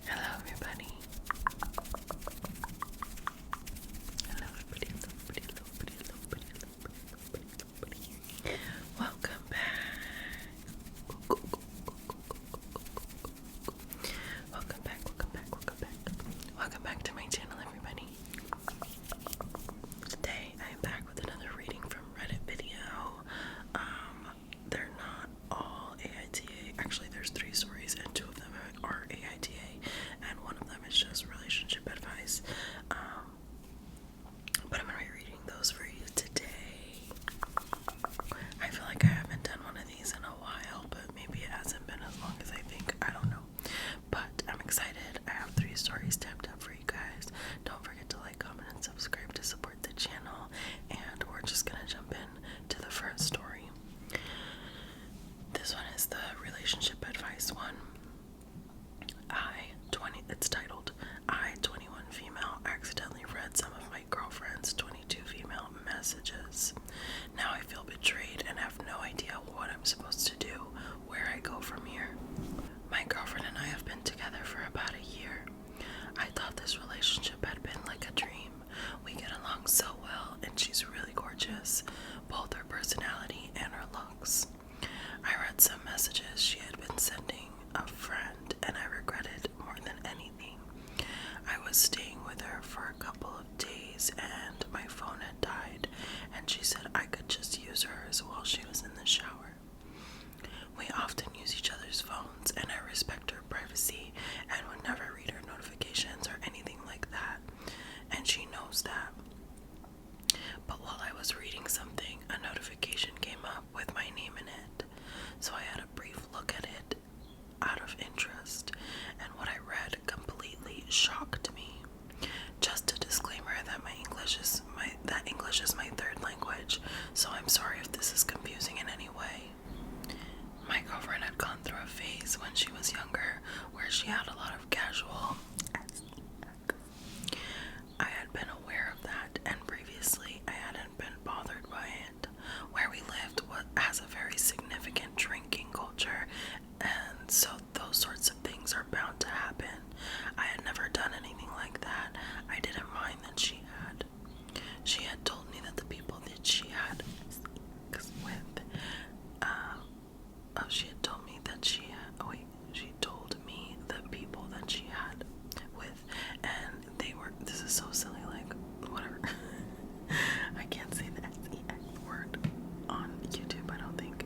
Hello everybody. Hello everybody. Welcome back. Welcome back. Welcome back to my channel, everybody. Today I am back with another reading from Reddit video. They're not all AITA. Actually, there's 3 stories and 2 of them are AITA, and one of them is just relationship advice. But I'm gonna be reading those for you today. I feel like I haven't done one of these in a while, but maybe it hasn't been as long as I think. I don't know. But I'm excited. I have 3 stories tapped up for you guys. Don't forget to like, comment, and subscribe to support the channel. And we're just gonna jump in to the first story. This one is the relationship advice one. It's titled, I, 21 female, accidentally read some of my girlfriend's 22 female messages. Now I feel betrayed and have no idea what I'm supposed to do, where I go from here. My girlfriend and I have been together for about a year. I thought this relationship had been like a dream. We get along so well, and she's really gorgeous, both her personality and her looks. I read some messages she had been sending a friend, and I regretted more than anything. I was staying with her for a couple of days, and my phone had died, and she said I could just use hers while she was in the shower. We often use each other's phones, and I respect her privacy and would never read her notifications or anything like that, and she knows that. But while I was reading something, a notification came up with my name in it, so I had a brief look at it out of interest, and what I read completely shocked me. Just a disclaimer that English is my 3rd language, so I'm sorry if this is confusing in any way. My girlfriend had gone through a phase when she was younger where she had a lot of casual. I had been aware of that, and previously I hadn't been bothered by it. Where we lived has a very significant drinking culture, and so those sorts of things are bound to happen. I had never done anything like that. I didn't mind that she had. She had told me that the people that she had sex with, she told me the people that she had with, and this is so silly, like, whatever. I can't say the S-E-X word on YouTube, I don't think.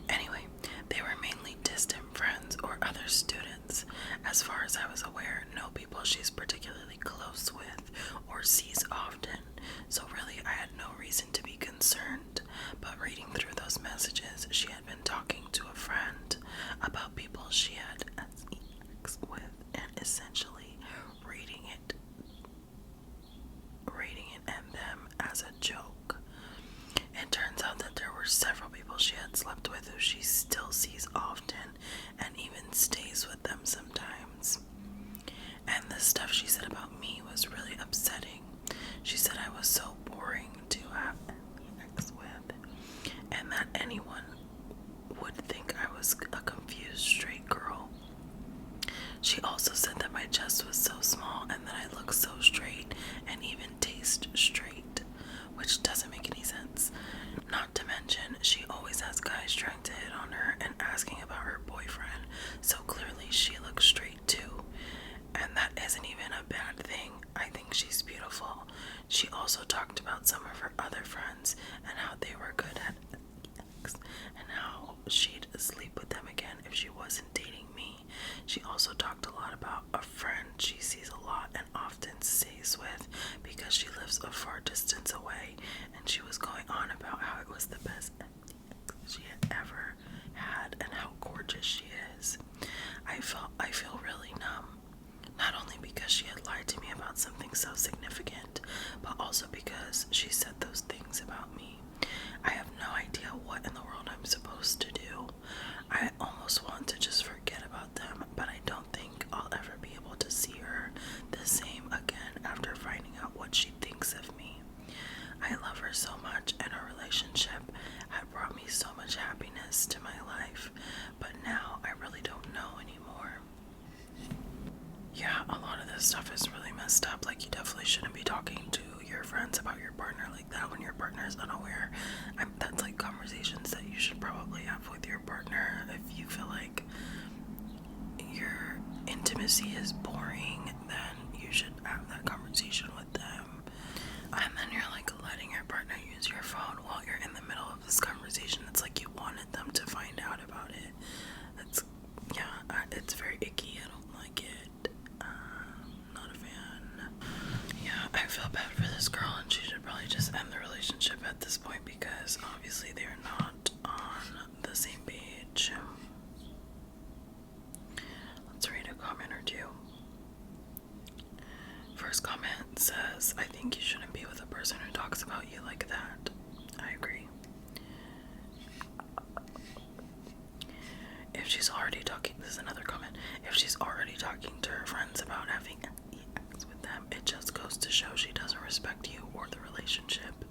Anyway, they were mainly distant friends or other students. As far as I was aware, no people she's particularly close with or sees often, so really I had no reason to be concerned. But reading through those messages, she had been talking to a friend about people she had sex with, and essentially reading it and them as a joke. It turns out that there were several people she had slept with who she still sees often and even stays with them sometimes. And the stuff she said about me was really upsetting. She said I was so boring to have sex with, and that anyone would think I was a confused straight girl. She also said that my chest was so small and that I look so straight and even taste straight, which doesn't make any sense. Not to mention, she always has guys trying to hit on her and asking about her boyfriend, so clearly she looks straight too. And that isn't even a bad thing. I think she's beautiful. She also talked about some of her other friends and how they were good at sex and how she'd sleep with them again if she wasn't dating me. She also talked a lot about a friend she sees a lot and often stays with because she lives a far distance away, and she was going on about how it was the best she had ever had and how gorgeous she is. I feel really numb, not only because she had lied to me about something so significant, but also because she said those things about me. I have no idea what in the world I'm supposed to do. I almost want to just forget about them, but I don't think I'll ever be able to see her the same again after finding out what she thinks of me. I love her so much, and our relationship had brought me so much happiness to my life, but now I really don't know anymore. friends about your partner like that when your partner is unaware. That's like conversations that you should probably have with your partner. If you feel like your intimacy is boring, then you should have that conversation with them. And then you're like letting your partner use your phone while you're in the middle of this conversation. It's like you wanted them to find out about it. It's very icky. I don't like it. Not a fan. Yeah, I feel bad for this girl, and she should probably just end the relationship at this point because obviously they're not on the same page. Let's read a comment or two. First comment says, I think you shouldn't be with a person who talks about you like that. I agree. If she's already talking, this is another comment. If she's already talking to her friends about having sex with them, it just goes to show she doesn't respect you or the relationship.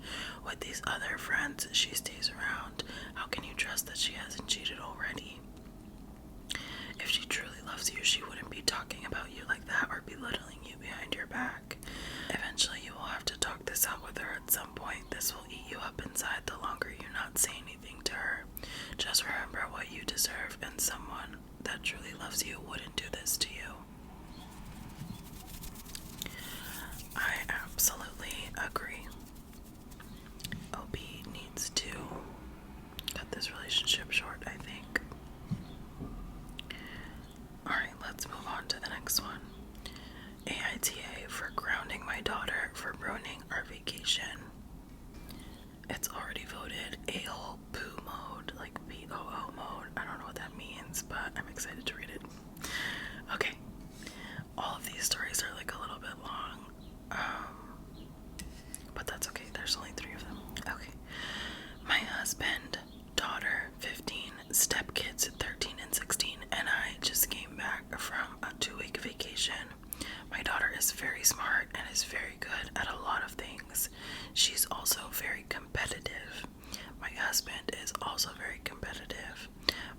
With these other friends she stays around, how can you trust that she hasn't cheated already? If she truly loves you, she wouldn't be talking about you like that or belittling you behind your back. Eventually you will have to talk this out with her at some point. This will eat you up inside the longer you not say anything to her. Just remember what you deserve, and someone that truly loves you wouldn't do this to you. I absolutely agree. OB needs to cut this relationship short, I think. Alright, let's move on to the next one. AITA for grounding my daughter for ruining our vacation. It's already voted a-hole poo mode, like POO mode. I don't know what that means, but I'm excited to read it. Okay, all of these stories are like a little bit long, but that's okay. There's only 3 of them. Okay, my husband, daughter 15, stepkids 13 and 16, and I just came back from a 2-week vacation. My daughter is very smart and is very good at a lot of things. She's also very competitive. My husband is also very competitive.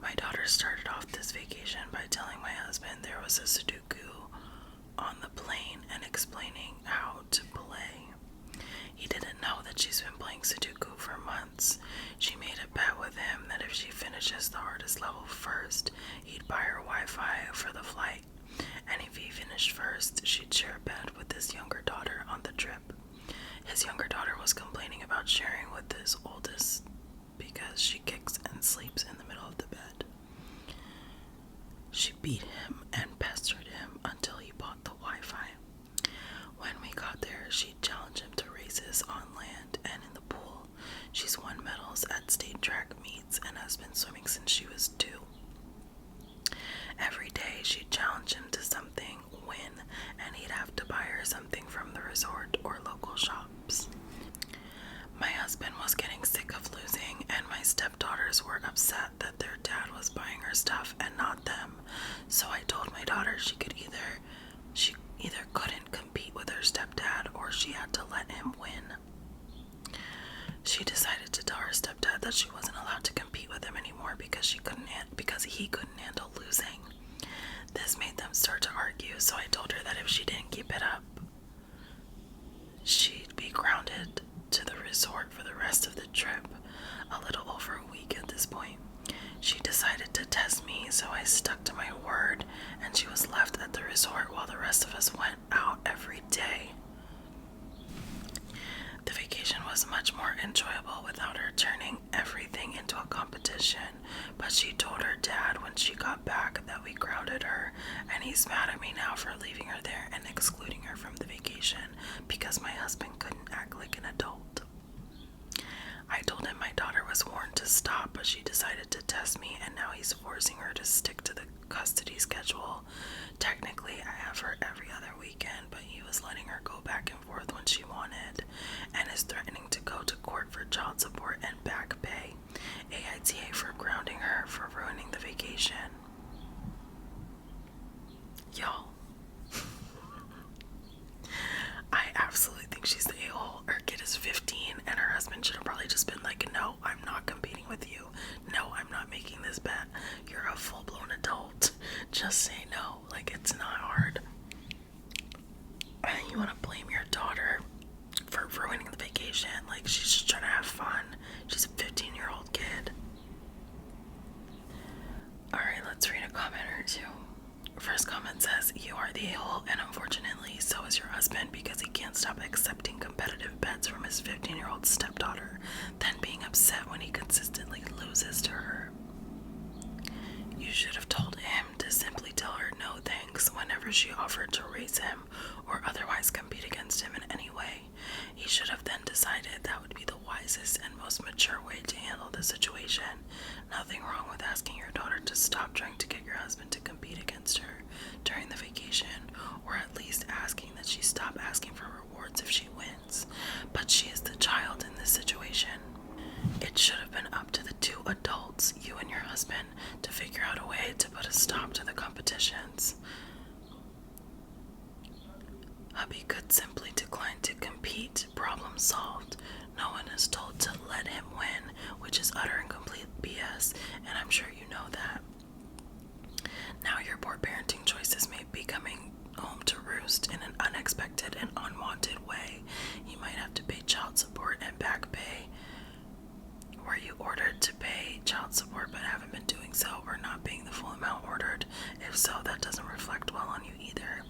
My daughter started off this vacation by telling my husband there was a Sudoku on the plane and explaining how to play. He didn't know that she's been playing Sudoku for months. She made a bet with him that if she finishes the hardest level first, he'd buy her Wi-Fi for the flight. And if he finished first, she'd share a bed with his younger daughter on the trip. His younger daughter was complaining about sharing with his oldest because she kicks and sleeps in the middle of the bed. She beat him and pestered him until he bought the Wi-Fi. When we got there, she challenged him to races on land and in the pool. She's won medals at state track meets and has been swimming since she was 2. Every day she'd challenge him to something, win, and he'd have to buy her something from the resort or local shops. My husband was getting sick of losing, and my stepdaughters were upset that their dad was buying her stuff and not them. So I told my daughter she either couldn't compete with her stepdad or she had to let him win. She decided to tell her stepdad that she wasn't allowed to compete with him anymore because he couldn't handle losing. This made them start to argue, so I told her that if she didn't keep it up, she'd be grounded to the resort for the rest of the trip, a little over a week at this point. She decided to test me, so I stuck to my word, and she was left at the resort while the rest of us went out every day. The vacation was much more enjoyable without her turning everything into a competition, but she told her dad when she got back that we grounded her, and he's mad at me now for leaving her there and excluding her from the vacation because my husband couldn't act like an adult. I told him my daughter was warned to stop, but she decided to test me, and now he's forcing her to stick to the custody schedule. Technically, I have her every other weekend, but he was letting her go back and forth when she wanted, and is threatening to go to court for child support and back pay. AITA for grounding her for ruining the vacation. Y'all. I absolutely think she's the a-hole. Her kid is 15 and her husband should have probably just been like, no, I'm not competing with you. No, I'm not making this bet. You're a full-blown adult. Just say no. Like, it's not hard. You want to blame your daughter for ruining the vacation. Like, she's just trying to have fun. She's a 15-year-old kid. Alright, let's read a comment or two. First comment says, "You are the a-hole, and unfortunately, so is your husband because he can't stop accepting competitive bets from his 15-year-old stepdaughter, then being upset when he consistently loses to her. You should have told him to simply tell her no thanks whenever she offered to race him or otherwise compete against him in any way. He should have then decided that would be the wisest and most mature way to handle the situation. Nothing wrong with asking your daughter to stop trying to get your husband to compete against her during the vacation, or at least asking that she stop asking for rewards if she wins. But she is the child in this situation. It should have been up to the two adults, you and your husband, to figure out a way to put a stop to the competitions. Hubby could simply decline to compete. Problem solved. No one is told to let him win, which is utter and complete BS, and I'm sure you know that. Now your poor parenting choices may be coming home to roost in an unexpected and unwanted way. You might have to pay child support and back pay. Were you ordered to pay child support but haven't been doing so, or not paying the full amount ordered? If so, that doesn't reflect well on you either.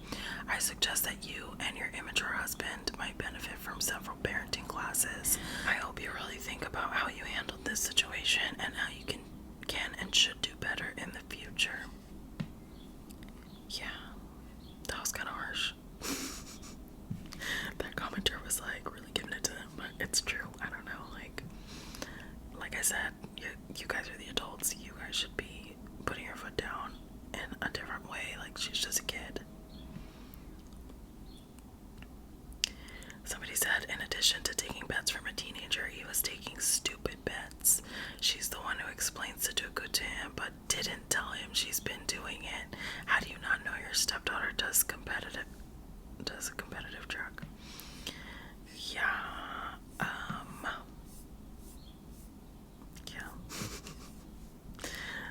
I suggest that you and your immature husband might benefit from several parenting classes. I hope you really think about how you handled this situation and how you can and should do better in the future." Yeah, that was kind of harsh. That commenter was like really giving it to them, but it's true. I don't know, like I said, you guys are the adults. You guys should be putting your foot down in a different way. Like, she's just a kid. Somebody said, in addition to taking bets from a teenager, he was taking stupid bets. She's the one who explains Sudoku to him, but didn't tell him she's been doing it. How do you not know your stepdaughter does a competitive track? Yeah.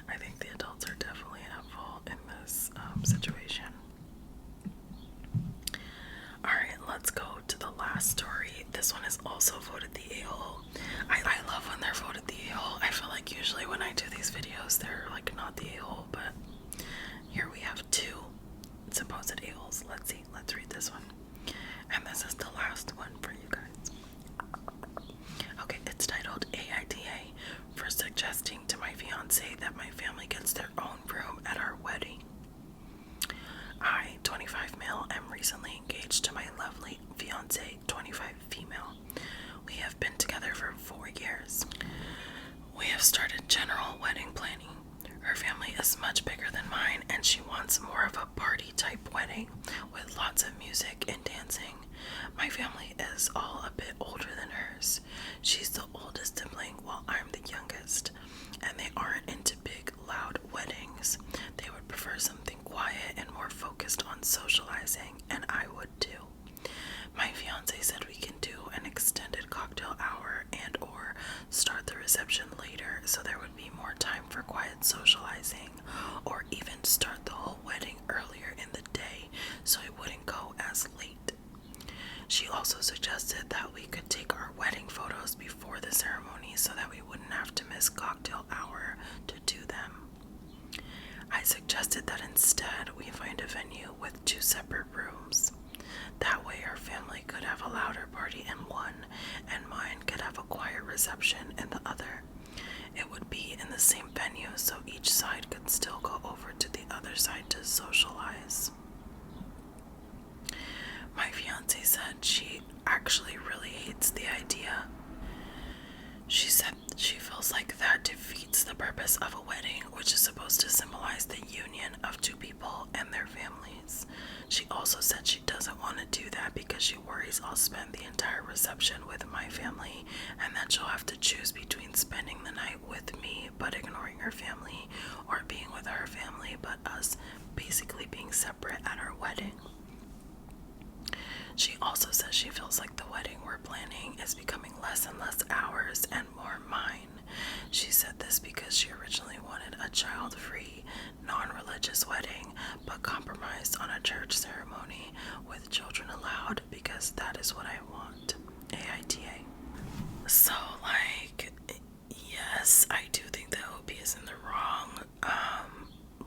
I think the adults are definitely at fault in this situation. Alright, let's go to the last story. This one is also voted the a-hole. I love when they're voted the a-hole. I feel like usually when I do these videos, they're like not the a-hole, but here we have two supposed a-holes. Let's see, let's read this one. And this is the last one for you guys. Okay, it's titled AITA for suggesting to my fiance that my family gets their own room at our wedding. I, 25 male, am recently engaged to my lovely fiance, 25 female. We have been together for 4 years. We have started general wedding planning. Her family is much bigger than mine, and she wants more of a party-type wedding with lots of music and dancing. My family is all a bit older than hers. She's the oldest sibling while I'm the youngest, and they aren't into big, loud weddings. They would prefer something quiet and more focused on socializing, and I would too. My fiance said we can do an extended cocktail hour and or start the reception later so there would be more time for quiet socializing, or even start the whole wedding earlier in the day so it wouldn't go as late. She also suggested that we could take our wedding photos before the ceremony so that we wouldn't have to miss cocktail hour to do them. I suggested that instead we find a venue with 2 separate rooms. That way her family could have a louder party in one, and mine could have a quiet reception in the other. It would be in the same venue, so each side could still go over to the other side to socialize. My fiance said she actually really hates the idea. She said she feels like that defeats the purpose of a wedding, which is supposed to symbolize the union of 2 people and their families. She also said she doesn't want to do that because she worries I'll spend the entire reception with my family, and that she'll have to choose between spending the night with me but ignoring her family, or being with her family but us basically being separate at our wedding. She also says she feels like the wedding we're planning is becoming less and less ours and more mine. She said this because she originally wanted a child-free, non-religious wedding, but compromised on a church ceremony with children allowed because that is what I want. AITA. So, like, yes, I do think that OP is in the wrong.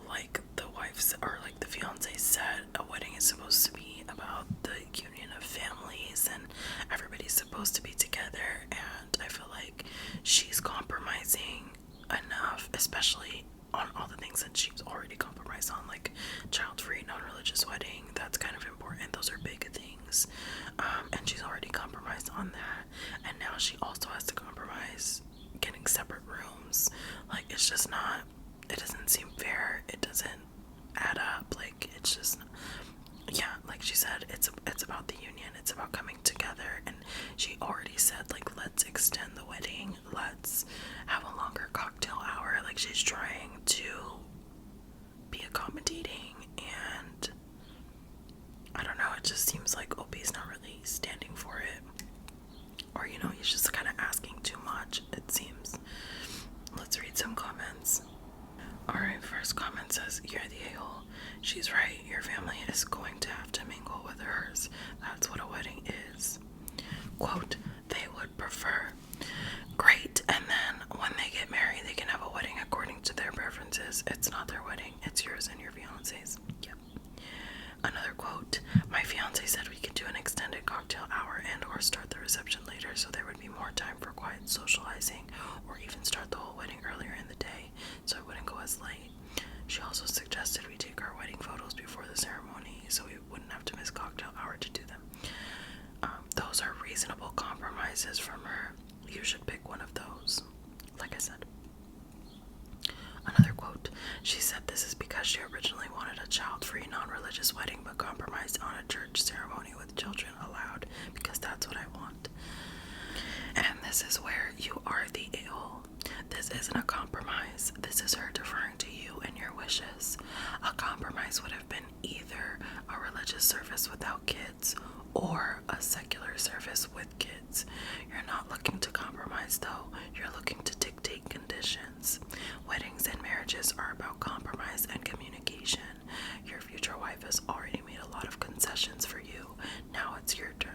Like the wife or like the fiance said, a wedding is supposed to be about the union of families and everybody's supposed to be together, and I feel like she's compromising enough, especially on all the things that she's already compromised on, like child-free, non-religious wedding. That's kind of important. Those are big things. And she's already compromised on that, and now she also has to compromise getting separate rooms. Like, it's just not, it doesn't seem fair. It doesn't add up. Like, it's just, yeah, like she said, it's about the union. It's about coming together, and she already said, like, let's extend the wedding. Let's have a longer cocktail hour. Like, she's trying to be accommodating, and I don't know, it just seems like OP's not really standing for it. Or, you know, he's just kind of asking too much, it seems. Let's read some comments. Alright, first comment says, "You're the a-hole. She's right. Your family is going to have to mingle with hers. That's what a wedding is." Quote, "They would prefer." Great. And then when they get married, they can have a wedding according to their preferences. It's not their wedding. It's yours and your fiance's. Yep. Another quote, "My fiance said we could do an extended cocktail hour and or start the reception later so there would be more time for quiet socializing, or even start the whole wedding earlier in the day so it wouldn't go as late. She also suggested we take our wedding photos before the ceremony so we wouldn't have to miss cocktail hour to do them." Those are reasonable compromises from her. You should pick one of those, like I said. Another quote, "She said this is because she originally wanted a child-free, non-religious wedding but compromised on a church ceremony with children allowed because that's what I want." And this is where you are the a-hole. This isn't a compromise. This is her deferring to you and your wishes. A compromise would have been either a religious service without kids or a secular service with kids. You're not looking to compromise, though. You're looking to dictate conditions. Weddings and marriages are about compromise and communication. Your future wife has already made a lot of concessions for you. Now it's your turn.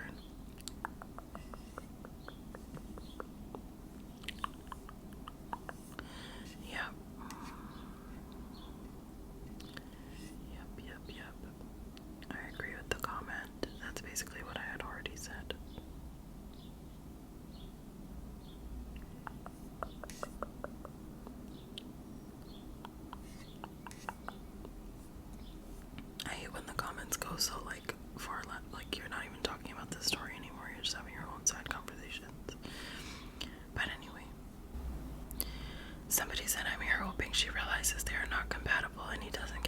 Yep. Yep. I agree with the comment. That's basically what I had already said. I hate when the comments go so like far left, like you're not even talking about the story anymore, you're just having your own side conversations. But anyway, somebody said, "I'm here hoping she realizes they are not compatible and he doesn't